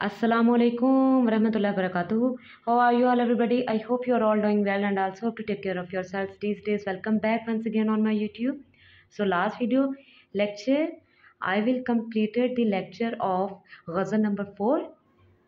Assalamualaikum warahmatullahi wabarakatuh. How are you all, everybody? I hope you are all doing well and also hope to take care of yourselves these days. Welcome back once again on my YouTube. So last video lecture, I will completed the lecture of ghazal number 4,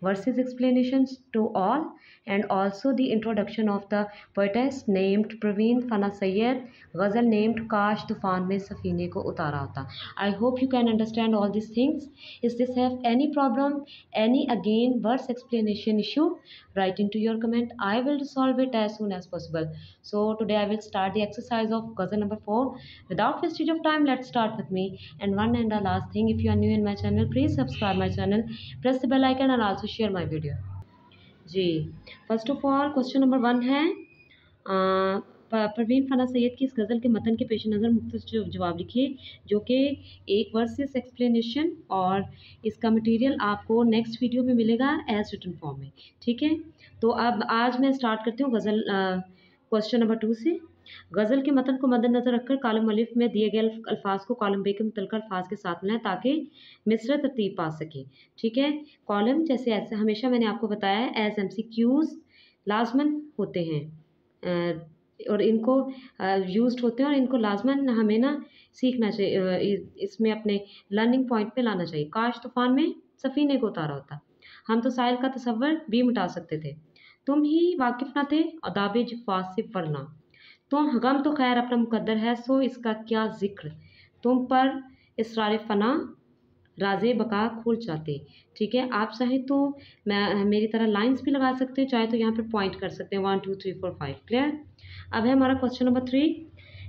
verses explanations to all, and also the introduction of the poetess named Praveen Fana Sayyed, ghazal named काश तूफान में सफीने को उतारा होता. I hope you can understand all these things. Is this have any problem, any again verse explanation issue? Write into your comment. I will resolve it as soon as possible. So today I will start the exercise of ghazal number 4. Without wastage of time, let's start with me. And one and the last thing, if you are new in my channel, please subscribe my channel, press the bell icon and also share my video. जी, first of all question number 1 है परवीन फना सैयद की इस गज़ल के मतन के पेश नज़र मुख्तसर जवाब लिखिए, जो कि एक वर्सेस एक्सप्लेनेशन, और इसका मटेरियल आपको नेक्स्ट वीडियो में मिलेगा एज रिटन फॉर्म में. ठीक है, तो अब आज मैं स्टार्ट करती हूँ गज़ल क्वेश्चन नंबर 2 से. गज़ल के मतन को मद्देनज़र रखकर कॉलम अलिफ में दिए गए अल्फाज को कॉलम बे के मुतल्लिक़ अल्फाज के साथ मिलाएं ताकि मिसरा तरतीब पा सकें. ठीक है, कॉलम जैसे ऐसे हमेशा मैंने आपको बताया है एज MCQs लाजमन होते हैं और इनको यूज्ड होते हैं और इनको लाजमन हमें ना सीखना चाहिए, इसमें अपने लर्निंग पॉइंट पे लाना चाहिए. काश तूफान में सफ़ीने को उतारा होता, हम तो साहिल का तसव्वुर भी मिटा सकते थे, तुम ही वाकिफ़ ना थे अदाब जिफ़ात से वरना, तुम गम तो खैर अपना मुकद्दर है सो इसका क्या जिक्र, तुम पर इसरार फना राज़े बका खुल जाते. ठीक है, आप चाहे तो मेरी तरह लाइंस भी लगा सकते हैं, चाहे तो यहाँ पर पॉइंट कर सकते हैं 1 2 3 4 5. क्लियर. अब है हमारा क्वेश्चन नंबर 3.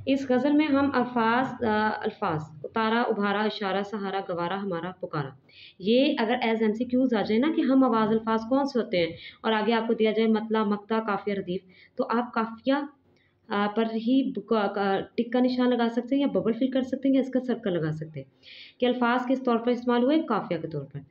इस गज़ल में हम अल्फाज उतारा, उभारा, इशारा, सहारा, गवारा, हमारा, पुकारा, ये अगर एज MCQs आ जाए ना कि हम आवाज़ अल्फाज कौन से होते हैं और आगे आपको दिया जाए मतला, मक्ता, काफिया, रदीफ, तो आप काफिया पर ही टिक का निशान लगा सकते हैं या बबल फिल कर सकते हैं या इसका सर्कल लगा सकते हैं कि अल्फाज किस तौर पर इस्तेमाल हुए, काफिया के तौर पर.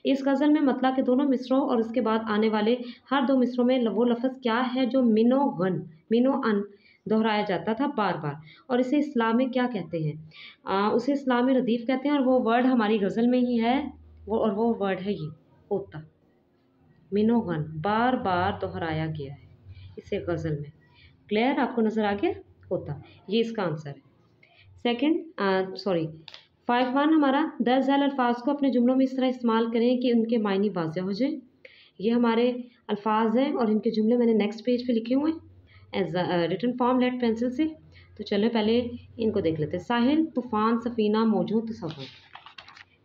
इस गज़ल में मतला के दोनों मिसरों और उसके बाद आने वाले हर 2 मिसरों में वो लफ्ज़ क्या है जो मिनो अन दोहराया जाता था बार बार, और इसे इस्लाम में क्या कहते हैं? उसे इस्लाम में रदीफ़ कहते हैं और वो वर्ड हमारी गज़ल में ही है, वो वर्ड है ये होता. मिनोगन बार बार दोहराया गया है इसे गज़ल में. क्लियर, आपको नज़र आ गया होता, ये इसका आंसर है. सेकंड 5.1 हमारा 10 झैल अल्फाज को अपने जुमलों में इस तरह इस्तेमाल करें कि उनके मायने वाज़ेह हो जाए. ये हमारे अल्फाज हैं और इनके जुमले मैंने नेक्स्ट पेज पे लिखे हुए हैं as written form lead pencil से. तो चलो पहले इनको देख लेते हैं. साहिल, तूफ़ान, सफ़ीना, मौजू, तसव्वुर.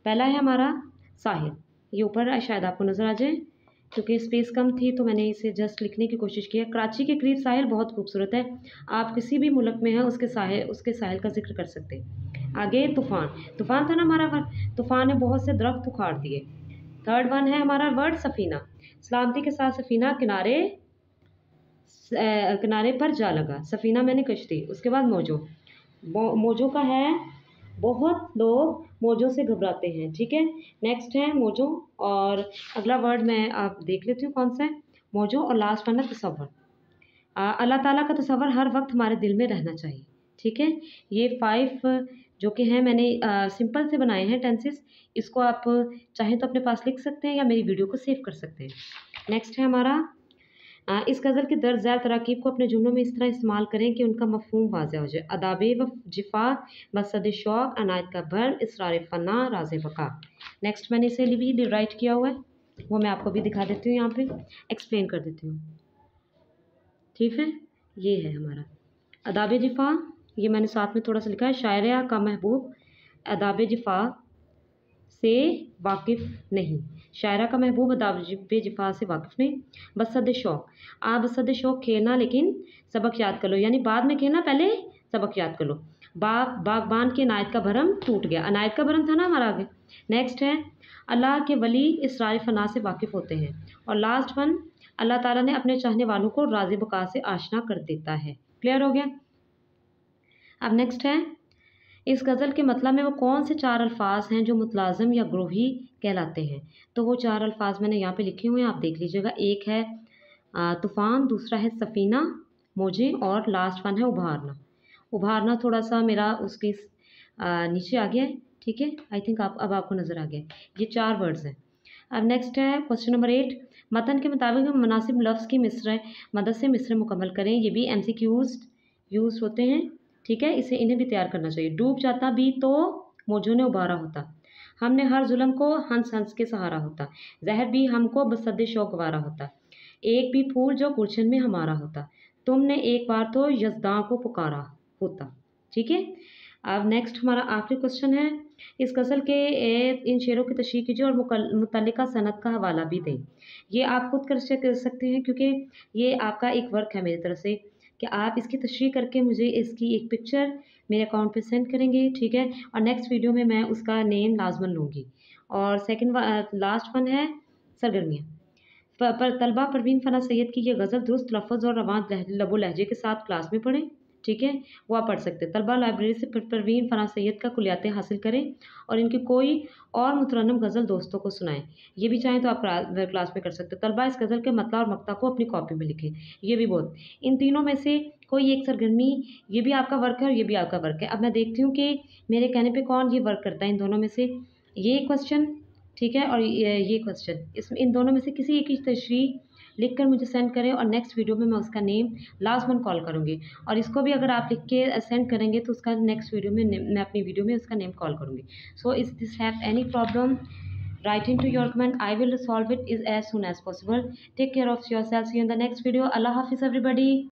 पहला है हमारा साहिल, ये ऊपर शायद आपको नज़र आ जाए क्योंकि स्पेस कम थी तो मैंने इसे जस्ट लिखने की कोशिश की है. कराची के करीब साहिल बहुत खूबसूरत है, आप किसी भी मुल्क में हैं उसके साहिल का जिक्र कर सकते हैं. आगे तूफ़ान था ना हमारा वर्ड, तूफ़ान ने बहुत से दरख्त उखाड़ दिए. थर्ड वन है हमारा वर्ड सफ़ीना, सलामती के साथ सफ़ीना किनारे पर जा लगा, सफ़ीना मैंने कश्ती. उसके बाद मोजो का है बहुत लोग मोजों से घबराते हैं. ठीक है, नेक्स्ट है मोजो, और अगला वर्ड मैं आप देख लेती हूँ कौन सा है, मोजो, और लास्ट वन है तसव्वुर. अल्लाह ताला का तसव्वुर हर वक्त हमारे दिल में रहना चाहिए. ठीक है, ये 5 जो कि हैं मैंने सिंपल से बनाए हैं टेंसेस, इसको आप चाहें तो अपने पास लिख सकते हैं या मेरी वीडियो को सेव कर सकते हैं. नेक्स्ट है हमारा इस गज़ल के दर्ज ज़ैल तराकीब को अपने जुमलों में इस तरह इस्तेमाल करें कि उनका मफ़हूम वाज़ेह हो जाए. अदाबे व जिफ़ा, मक़सद शौक़, अनायत का भर, इसरार फ़ना, राज़े बका. नेक्स्ट मैंने इसे भी राइट किया हुआ है, वो मैं आपको भी दिखा देती हूँ, यहाँ पे एक्सप्लेन कर देती हूँ. ठीक है, ये है हमारा अदाबे जिफ़ा, ये मैंने साथ में थोड़ा सा लिखा है. शायरा का महबूब अदाबे जिफ़ा से वाकिफ़ नहीं, शायरा का महबूब अदाबे जिफ़ा से वाकिफ़ नहीं. बसद शौक़, आप बसद शौक़ खेलना लेकिन सबक याद कर लो, यानी बाद में खेलना, पहले सबक याद कर लो. बागबान के अनायत का भरम टूट गया, अनायत का भरम था ना हमारा आगे. नेक्स्ट है अल्लाह के वली इसरार फना से वाकिफ़ होते हैं, और लास्ट वन अल्लाह ताला ने अपने चाहने वालों को राज़े बका से आशना कर देता है. क्लियर हो गया. अब नेक्स्ट है इस गज़ल के मतलब में वो कौन से 4 अल्फाज हैं जो मुतलाज़म या ग्रोही कहलाते हैं. तो वो 4 अल्फाज मैंने यहाँ पे लिखे हुए हैं, आप देख लीजिएगा. एक है तूफ़ान, दूसरा है सफ़ीना, मौजे, और लास्ट वन है उभारना थोड़ा सा मेरा उसके नीचे आ गया है. ठीक है, आई थिंक अब आपको नज़र आ गया. ये 4 वर्ड्स हैं. अब नेक्स्ट है क्वेश्चन नंबर 8। मतन के मुताबिक मुनासिब लफ्ज़ की मिसरे मदद से मिसरे मुकम्मल करें। ये भी MCQs यूज होते हैं, ठीक है। इसे इन्हें भी तैयार करना चाहिए। डूब जाता भी तो मौजों ने उबारा होता, हमने हर जुल्म को हंस हंस के सहारा होता, जहर भी हमको बसद शौक गवारा होता, एक भी फूल जो गुलशन में हमारा होता, तुमने एक बार तो यज़दां को पुकारा होता, ठीक है। अब नेक्स्ट हमारा आखिरी क्वेश्चन है। इस गज़ल के इन शेरों की तशरीह कीजिए और मुतल्लिका सनद का हवाला भी दें। ये आप खुद कर सकते हैं, क्योंकि ये आपका एक वर्क है मेरी तरफ से कि आप इसकी तशरीह करके मुझे इसकी एक पिक्चर मेरे अकाउंट पे सेंड करेंगे, ठीक है। और नेक्स्ट वीडियो में मैं उसका नेम लाजमन लूँगी। और सेकंड लास्ट वन है सरगर्मियाँ। पर तलबा परवीन फ़ना सैयद की ये गज़ल दुरुस्त लफ़्ज़ और रवान लबो लहजे के साथ क्लास में पढ़ें, ठीक है। वो आप पढ़ सकते हैं। तलबा लाइब्रेरी से परवीन फ़ना सैयद का कुलियाते हासिल करें और इनकी कोई और मुतरन्नम गज़ल दोस्तों को सुनाएं। ये भी चाहें तो आप क्लास में कर सकते हो। तलबा इस गज़ल के मतला और मक्ता को अपनी कॉपी में लिखें। ये भी बहुत, इन तीनों में से कोई एक सरगर्मी, ये भी आपका वर्क है और ये भी आपका वर्क है। अब मैं देखती हूँ कि मेरे कहने पे कौन ये वर्क करता है इन दोनों में से। ये क्वेश्चन, ठीक है, और ये क्वेश्चन, इसमें इन दोनों में से किसी एक की तशरीह लिखकर मुझे सेंड करें और नेक्स्ट वीडियो में मैं उसका नेम लाजमन कॉल करूँगी। और इसको भी अगर आप लिख के सेंड करेंगे तो उसका नेक्स्ट वीडियो में मैं अपनी वीडियो में उसका नेम कॉल करूँगी। So if this have any problem, writing to your comment, I will solve it is as soon as possible. Take care of yourself. See you in the next video. Allah Hafiz everybody.